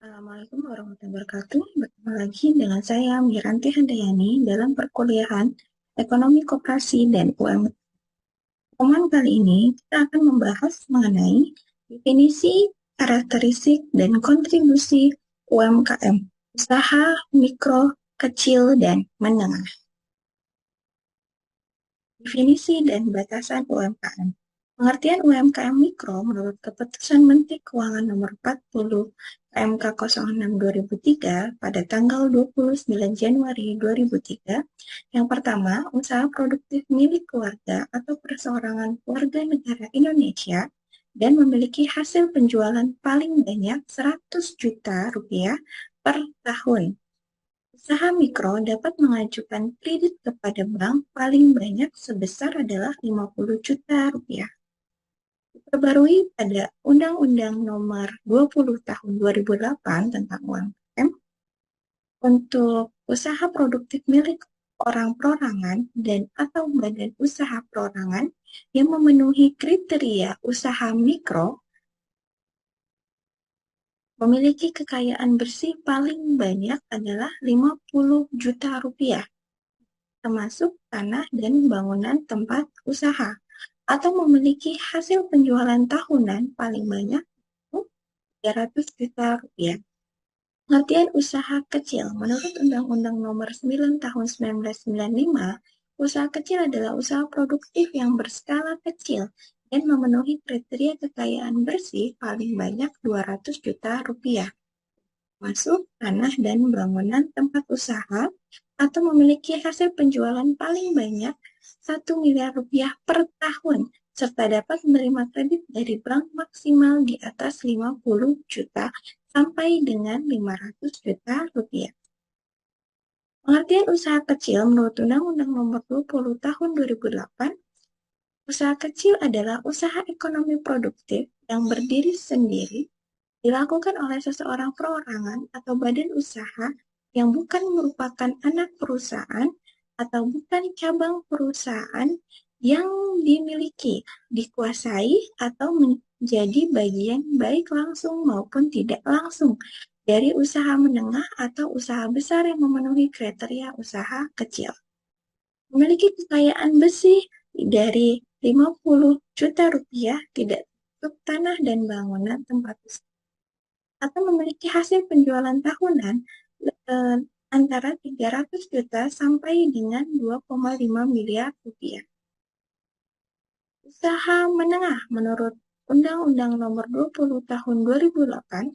Assalamualaikum warahmatullahi wabarakatuh. Bertemu lagi dengan saya Miranti Handayani dalam perkuliahan Ekonomi Koperasi dan UMKM. Pertemuan kali ini kita akan membahas mengenai definisi, karakteristik, dan kontribusi UMKM, usaha mikro, kecil, dan menengah. Definisi dan batasan UMKM. Pengertian UMKM Mikro menurut Keputusan Menteri Keuangan Nomor 40 PMK 06/2003 pada tanggal 29 Januari 2003. Yang pertama, usaha produktif milik keluarga atau perseorangan warga negara Indonesia dan memiliki hasil penjualan paling banyak 100 juta rupiah per tahun. Usaha mikro dapat mengajukan kredit kepada bank paling banyak sebesar adalah 50 juta rupiah. Diperbarui pada Undang-Undang Nomor 20 Tahun 2008 tentang UMKM untuk usaha produktif milik orang perorangan dan atau badan usaha perorangan yang memenuhi kriteria usaha mikro memiliki kekayaan bersih paling banyak adalah 50 juta rupiah, termasuk tanah dan bangunan tempat usaha, atau memiliki hasil penjualan tahunan paling banyak 300 juta rupiah. Pengertian usaha kecil. Menurut Undang-Undang Nomor 9 Tahun 1995, usaha kecil adalah usaha produktif yang berskala kecil dan memenuhi kriteria kekayaan bersih paling banyak 200 juta rupiah, masuk tanah dan bangunan tempat usaha, atau memiliki hasil penjualan paling banyak 1 miliar rupiah per tahun, serta dapat menerima kredit dari bank maksimal di atas 50 juta sampai dengan 500 juta rupiah. Pengertian usaha kecil menurut Undang-Undang Nomor 20 Tahun 2008, usaha kecil adalah usaha ekonomi produktif yang berdiri sendiri, dilakukan oleh seseorang perorangan atau badan usaha yang bukan merupakan anak perusahaan atau bukan cabang perusahaan yang dimiliki, dikuasai, atau menjadi bagian baik langsung maupun tidak langsung dari usaha menengah atau usaha besar yang memenuhi kriteria usaha kecil. Memiliki kekayaan bersih dari 50 juta rupiah, tidak untuk tanah dan bangunan tempat usaha, atau memiliki hasil penjualan tahunan antara 300 juta sampai dengan 2,5 miliar rupiah. Usaha menengah menurut Undang-Undang Nomor 20 Tahun 2008,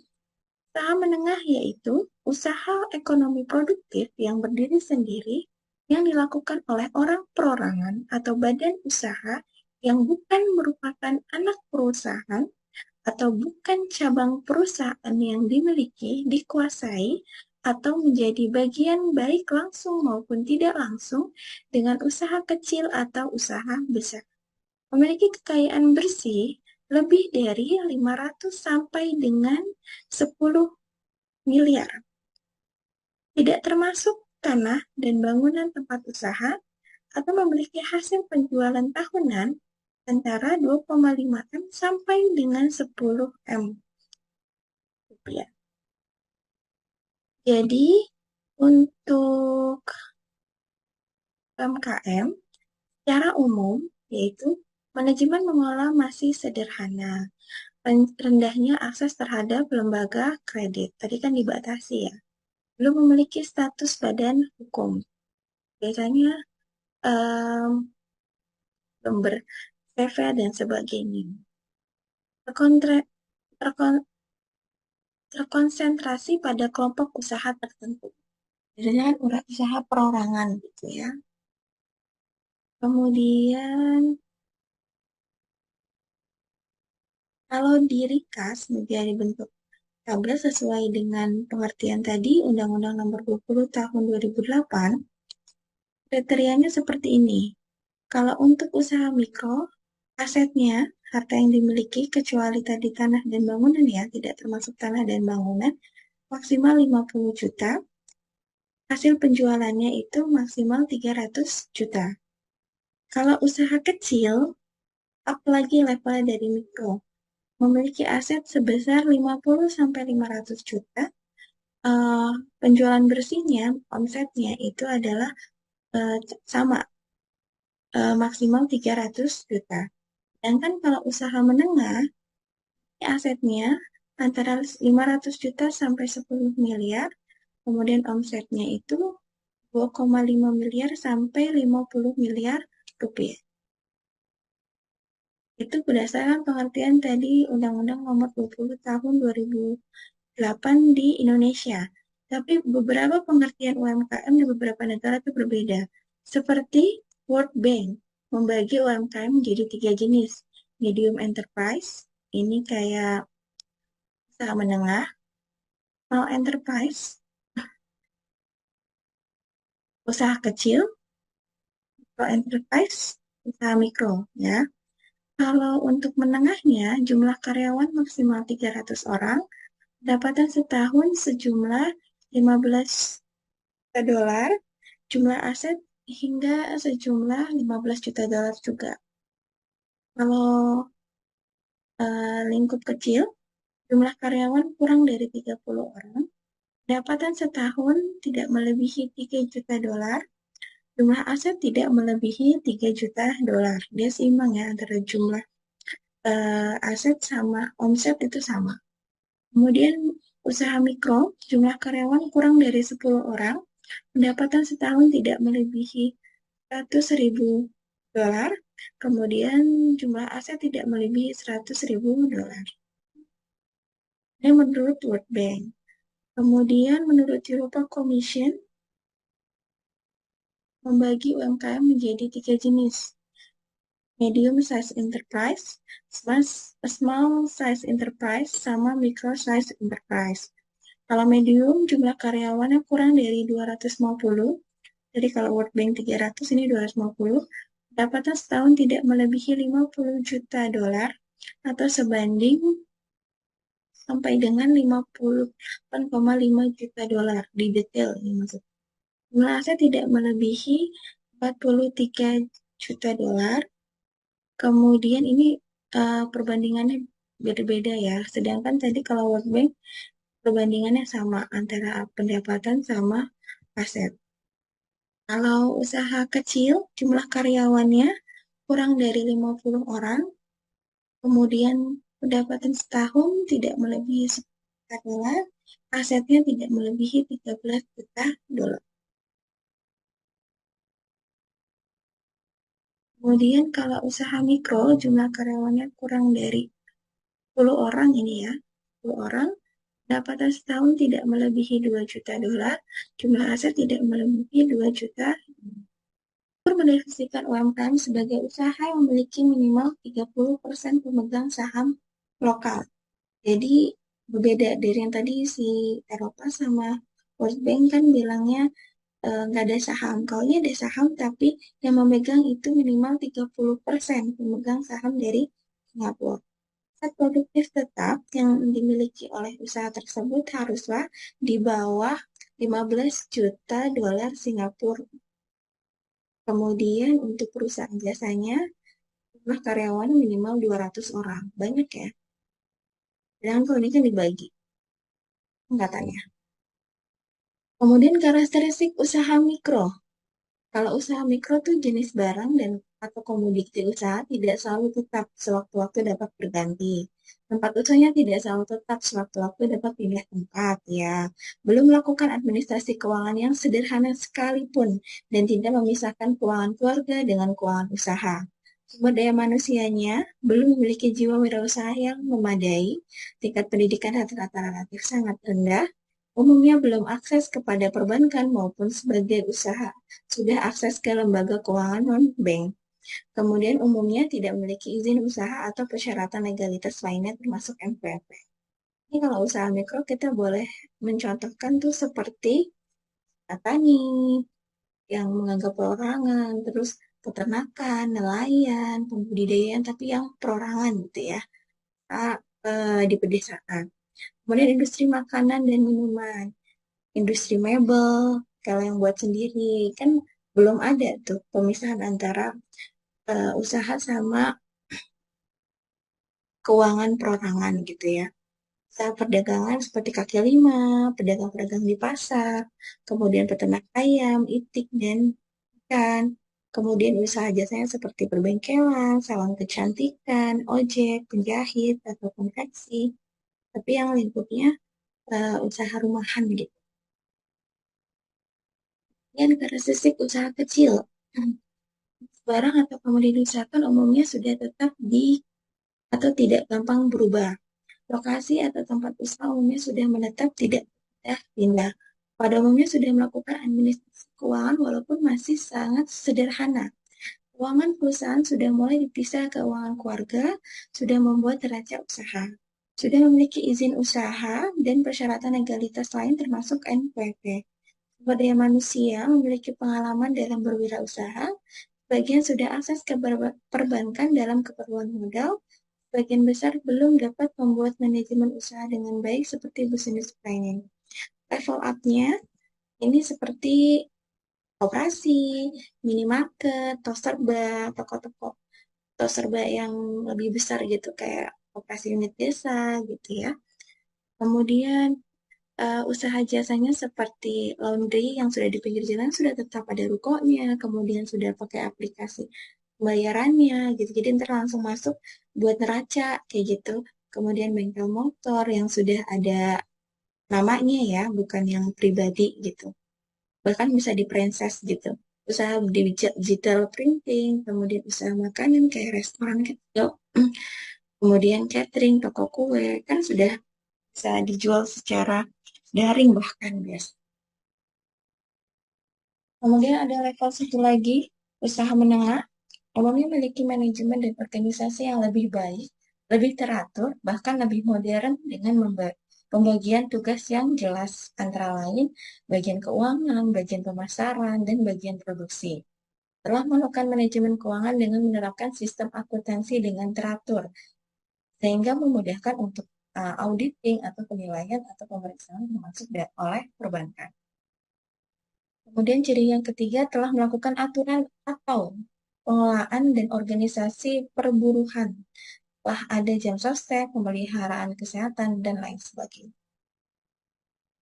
usaha menengah yaitu usaha ekonomi produktif yang berdiri sendiri yang dilakukan oleh orang perorangan atau badan usaha yang bukan merupakan anak perusahaan atau bukan cabang perusahaan yang dimiliki, dikuasai, atau menjadi bagian baik langsung maupun tidak langsung dengan usaha kecil atau usaha besar. Memiliki kekayaan bersih lebih dari 500 sampai dengan 10 miliar. Tidak termasuk tanah dan bangunan tempat usaha, atau memiliki hasil penjualan tahunan antara 2,5 M sampai dengan 10 M rupiah. Jadi, untuk UMKM secara umum, yaitu manajemen mengelola masih sederhana, rendahnya akses terhadap lembaga kredit, tadi kan dibatasi ya, belum memiliki status badan hukum, biasanya belum ber-CV dan sebagainya. Terkonsentrasi pada kelompok usaha tertentu. Biasanya usaha perorangan gitu ya. Kemudian kalau di recast menjadi bentuk tabel sesuai dengan pengertian tadi Undang-Undang Nomor 20 Tahun 2008, kriterianya seperti ini. Kalau untuk usaha mikro, asetnya, harta yang dimiliki kecuali tadi tanah dan bangunan ya, tidak termasuk tanah dan bangunan, maksimal 50 juta. Hasil penjualannya itu maksimal 300 juta. Kalau usaha kecil, apalagi level dari mikro, memiliki aset sebesar 50 sampai 500 juta eh, penjualan bersihnya, omsetnya itu adalah eh, sama maksimal 300 juta. Sedangkan kalau usaha menengah, asetnya antara 500 juta sampai 10 miliar, kemudian omsetnya itu 2,5 miliar sampai 50 miliar rupiah. Itu berdasarkan pengertian tadi Undang-Undang Nomor 20 Tahun 2008 di Indonesia. Tapi beberapa pengertian UMKM di beberapa negara itu berbeda. Seperti World Bank membagi UMKM menjadi 3 jenis. Medium enterprise, ini kayak usaha menengah. Small enterprise, usaha kecil. Micro enterprise, usaha mikro, ya. Kalau untuk menengahnya, jumlah karyawan maksimal 300 orang, pendapatan setahun sejumlah 15 juta dolar, jumlah aset hingga sejumlah 15 juta dolar juga. Kalau lingkup kecil, jumlah karyawan kurang dari 30 orang, pendapatan setahun tidak melebihi 3 juta dolar, jumlah aset tidak melebihi 3 juta dolar. Dia seimbang ya antara jumlah aset sama omset itu sama. Kemudian usaha mikro, jumlah karyawan kurang dari 10 orang, pendapatan setahun tidak melebihi 100.000 dolar, kemudian jumlah aset tidak melebihi 100.000 dolar. Ini menurut World Bank. Kemudian menurut European Commission, membagi UMKM menjadi 3 jenis. Medium size enterprise, small size enterprise, sama micro size enterprise. Kalau medium, jumlah karyawannya kurang dari 250. Jadi kalau World Bank 300, ini 250. Pendapatan setahun tidak melebihi 50 juta dolar atau sebanding sampai dengan 58,5 juta dolar. Di detail ini maksudnya. Jumlah aset tidak melebihi 43 juta dolar. Kemudian ini perbandingannya beda-beda ya. Sedangkan tadi kalau World Bank perbandingannya sama antara pendapatan sama aset. Kalau usaha kecil, jumlah karyawannya kurang dari 50 orang, kemudian pendapatan setahun tidak melebihi 10 juta dolar, asetnya tidak melebihi 13 juta dolar. Kemudian kalau usaha mikro, jumlah karyawannya kurang dari 10 orang ini ya, 10 orang, pendapatan setahun tidak melebihi 2 juta dolar, jumlah aset tidak melebihi 2 juta. Mendefinisikan UMKM sebagai usaha yang memiliki minimal 30% pemegang saham lokal. Jadi berbeda dari yang tadi si Eropa sama World Bank kan bilangnya nggak ada saham. Kalau ini ada saham tapi yang memegang itu minimal 30% pemegang saham dari Singapura. Aset produktif tetap yang dimiliki oleh usaha tersebut haruslah di bawah 15 juta dolar Singapura. Kemudian untuk perusahaan jasanya, jumlah karyawan minimal 200 orang. Banyak ya. Dan kalau ini kan dibagi katanya. Kemudian karakteristik usaha mikro. Kalau usaha mikro tuh jenis barang dan atau komoditi usaha tidak selalu tetap, sewaktu-waktu dapat berganti. Tempat usahanya tidak selalu tetap, sewaktu-waktu dapat pindah tempat ya. Belum melakukan administrasi keuangan yang sederhana sekalipun dan tidak memisahkan keuangan keluarga dengan keuangan usaha. Sumber daya manusianya belum memiliki jiwa wirausaha yang memadai, tingkat pendidikan rata-rata relatif sangat rendah, umumnya belum akses kepada perbankan maupun sebagai usaha, sudah akses ke lembaga keuangan non-bank. Kemudian umumnya tidak memiliki izin usaha atau persyaratan legalitas lainnya termasuk NPWP. Ini kalau usaha mikro kita boleh mencontohkan tuh seperti tani yang menganggap perorangan, terus peternakan, nelayan, pembudidayaan, tapi yang perorangan gitu ya, di pedesaan. Kemudian industri makanan dan minuman, industri mebel, kalau yang buat sendiri, kan belum ada tuh pemisahan antara usaha sama keuangan perorangan gitu ya. Usaha perdagangan seperti kaki lima, pedagang-pedagang di pasar, kemudian peternak ayam, itik, dan ikan. Kemudian usaha jasanya seperti perbengkelan, salon kecantikan, ojek, penjahit, atau konveksi. Tapi yang lingkupnya usaha rumahan gitu. Dan karakteristik usaha kecil. Barang atau komoditi wisata umumnya sudah tetap di atau tidak gampang berubah. Lokasi atau tempat usaha umumnya sudah menetap, tidak pindah. Pada umumnya sudah melakukan administrasi keuangan walaupun masih sangat sederhana. Keuangan perusahaan sudah mulai dipisah ke keuangan keluarga, sudah membuat neraca usaha, sudah memiliki izin usaha dan persyaratan legalitas lain termasuk NPWP. Sumber daya manusia memiliki pengalaman dalam berwirausaha, sebagian sudah akses ke perbankan dalam keperluan modal, sebagian besar belum dapat membuat manajemen usaha dengan baik seperti business planning. Level up-nya ini seperti operasi, minimarket, toko-toko tos serba yang lebih besar gitu, kayak operasi unit desa gitu ya. Kemudian usaha jasanya seperti laundry yang sudah di pinggir jalan sudah tetap ada rukonya, kemudian sudah pakai aplikasi pembayarannya gitu. Jadi ntar langsung masuk buat neraca kayak gitu. Kemudian bengkel motor yang sudah ada namanya ya, bukan yang pribadi gitu. Bahkan bisa di franchise gitu. Usaha di digital printing, kemudian usaha makanan kayak restoran kecil, kemudian catering, toko kue, kan sudah bisa dijual secara daring bahkan biasa. Kemudian ada level satu lagi, usaha menengah, umumnya memiliki manajemen dan organisasi yang lebih baik, lebih teratur, bahkan lebih modern dengan pembagian tugas yang jelas, antara lain bagian keuangan, bagian pemasaran, dan bagian produksi. Telah melakukan manajemen keuangan dengan menerapkan sistem akuntansi dengan teratur, sehingga memudahkan untuk auditing atau penilaian atau pemeriksaan termasuk oleh perbankan. Kemudian ciri yang ketiga telah melakukan aturan atau pengelolaan dan organisasi perburuhan. Telah ada jam sostek, pemeliharaan kesehatan, dan lain sebagainya.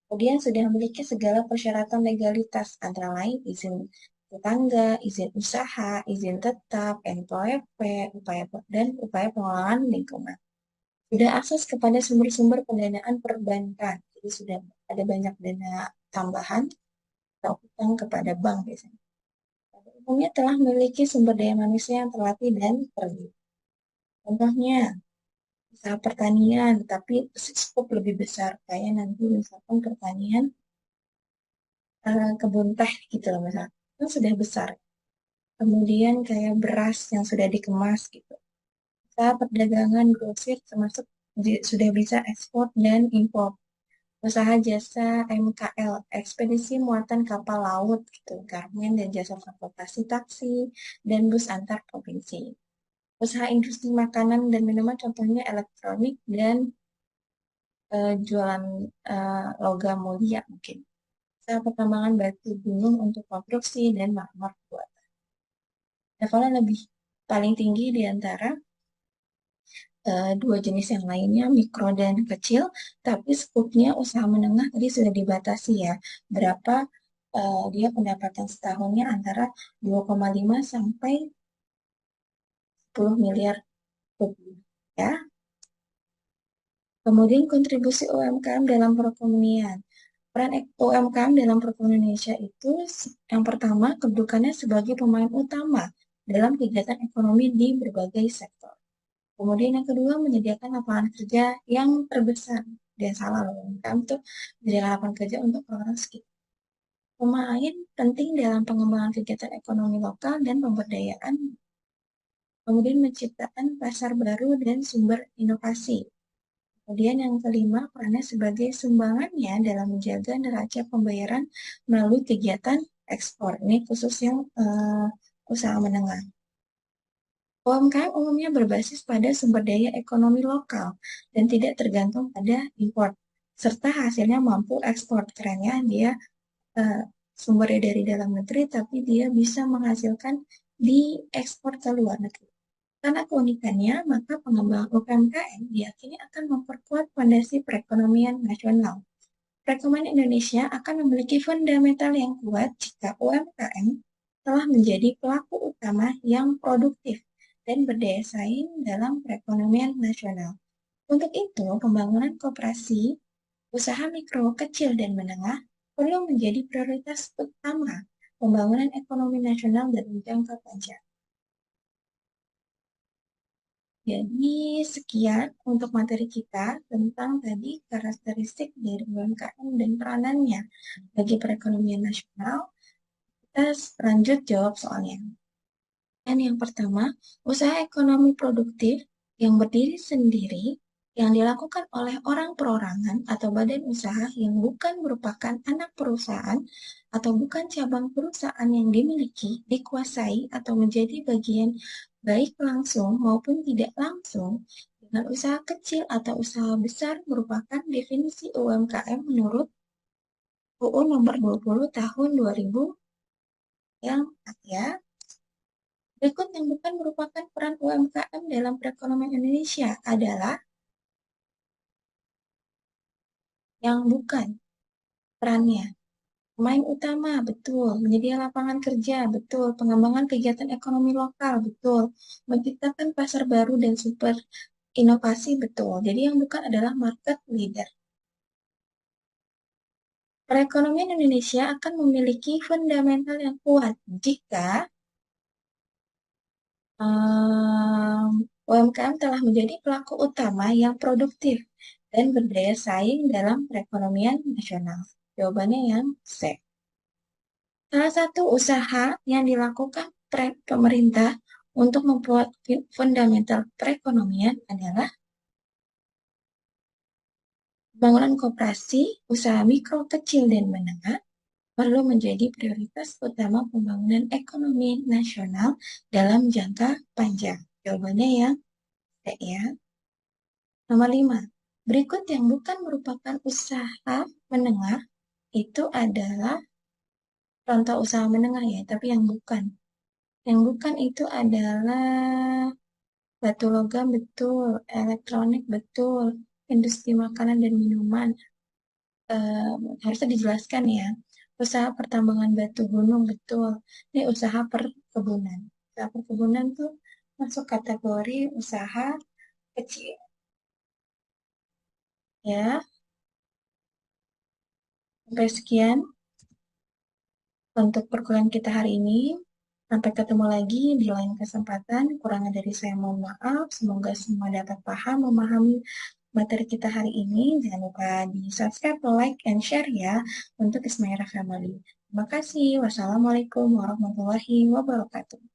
Kemudian sudah memiliki segala persyaratan legalitas, antara lain izin tetangga, izin usaha, izin tetap, NPWP, dan upaya pengelolaan lingkungan. Sudah akses kepada sumber-sumber pendanaan perbankan, jadi sudah ada banyak dana tambahan atau utang kepada bank biasanya. Umumnya telah memiliki sumber daya manusia yang terlatih dan terdidik. Contohnya, usaha pertanian, tapi skop lebih besar, kayak nanti misalkan pertanian kebun teh gitu loh misalnya, itu sudah besar. Kemudian kayak beras yang sudah dikemas gitu. Usaha perdagangan grosir termasuk sudah bisa ekspor dan impor. Usaha jasa MKL, ekspedisi muatan kapal laut gitu, garmen dan jasa transportasi taksi dan bus antar provinsi. Usaha industri makanan dan minuman contohnya elektronik dan jualan logam mulia mungkin. Usaha pertambangan batu gunung untuk konstruksi dan marmer buatan. Levelnya lebih paling tinggi di antara dua jenis yang lainnya, mikro dan kecil, tapi skupnya usaha menengah tadi sudah dibatasi ya. Berapa dia pendapatan setahunnya antara 2,5 sampai 10 miliar rupiah. Ya. Kemudian kontribusi UMKM dalam perekonomian. Peran UMKM dalam perekonomian Indonesia itu yang pertama kedudukannya sebagai pemain utama dalam kegiatan ekonomi di berbagai sektor. Kemudian yang kedua menyediakan lapangan kerja yang terbesar. Dan salah loh, UMKM itu menyediakan lapangan kerja untuk orang sekitar. Pemain penting dalam pengembangan kegiatan ekonomi lokal dan pemberdayaan. Kemudian menciptakan pasar baru dan sumber inovasi. Kemudian yang kelima, perannya sebagai sumbangannya dalam menjaga neraca pembayaran melalui kegiatan ekspor. Ini khusus yang usaha menengah. UMKM umumnya berbasis pada sumber daya ekonomi lokal dan tidak tergantung pada impor, serta hasilnya mampu ekspor. Kerennya dia sumbernya dari dalam negeri, tapi dia bisa menghasilkan di ekspor ke luar negeri. Karena keunikannya, maka pengembangan UMKM diyakini akan memperkuat fondasi perekonomian nasional. Perekonomian Indonesia akan memiliki fundamental yang kuat jika UMKM telah menjadi pelaku utama yang produktif dan berdaya saing dalam perekonomian nasional. Untuk itu, pembangunan koperasi, usaha mikro, kecil, dan menengah perlu menjadi prioritas utama pembangunan ekonomi nasional dalam jangka panjang. Jadi, sekian untuk materi kita tentang tadi karakteristik dari UMKM dan peranannya bagi perekonomian nasional. Kita lanjut jawab soalnya. Dan yang pertama, usaha ekonomi produktif yang berdiri sendiri yang dilakukan oleh orang perorangan atau badan usaha yang bukan merupakan anak perusahaan atau bukan cabang perusahaan yang dimiliki, dikuasai, atau menjadi bagian baik langsung maupun tidak langsung dengan usaha kecil atau usaha besar merupakan definisi UMKM menurut UU nomor 20 tahun 2000 yang ya. Berikut yang bukan merupakan peran UMKM dalam perekonomian Indonesia adalah yang bukan perannya. Pemain utama, betul. Menyedia lapangan kerja, betul. Pengembangan kegiatan ekonomi lokal, betul. Menciptakan pasar baru dan super inovasi, betul. Jadi yang bukan adalah market leader. Perekonomian Indonesia akan memiliki fundamental yang kuat jika UMKM telah menjadi pelaku utama yang produktif dan berdaya saing dalam perekonomian nasional. Jawabannya yang C. Salah satu usaha yang dilakukan pemerintah untuk membuat fundamental perekonomian adalah pembangunan koperasi, usaha mikro, kecil, dan menengah perlu menjadi prioritas utama pembangunan ekonomi nasional dalam jangka panjang. Jawabannya yang C ya. Nomor 5. Berikut yang bukan merupakan usaha menengah itu adalah contoh usaha menengah ya, tapi yang bukan. Yang bukan itu adalah batu logam betul, elektronik betul, industri makanan dan minuman. Harusnya dijelaskan ya. Usaha pertambangan batu gunung betul. Ini usaha perkebunan. Usaha perkebunan tuh masuk kategori usaha kecil. Ya, sampai sekian untuk perkuliahan kita hari ini. Sampai ketemu lagi di lain kesempatan. Kurangnya dari saya mohon maaf. Semoga semua dapat paham, memahami materi kita hari ini. Jangan lupa di subscribe, like, and share ya untuk Ismaira Family. Terima kasih. Wassalamualaikum warahmatullahi wabarakatuh.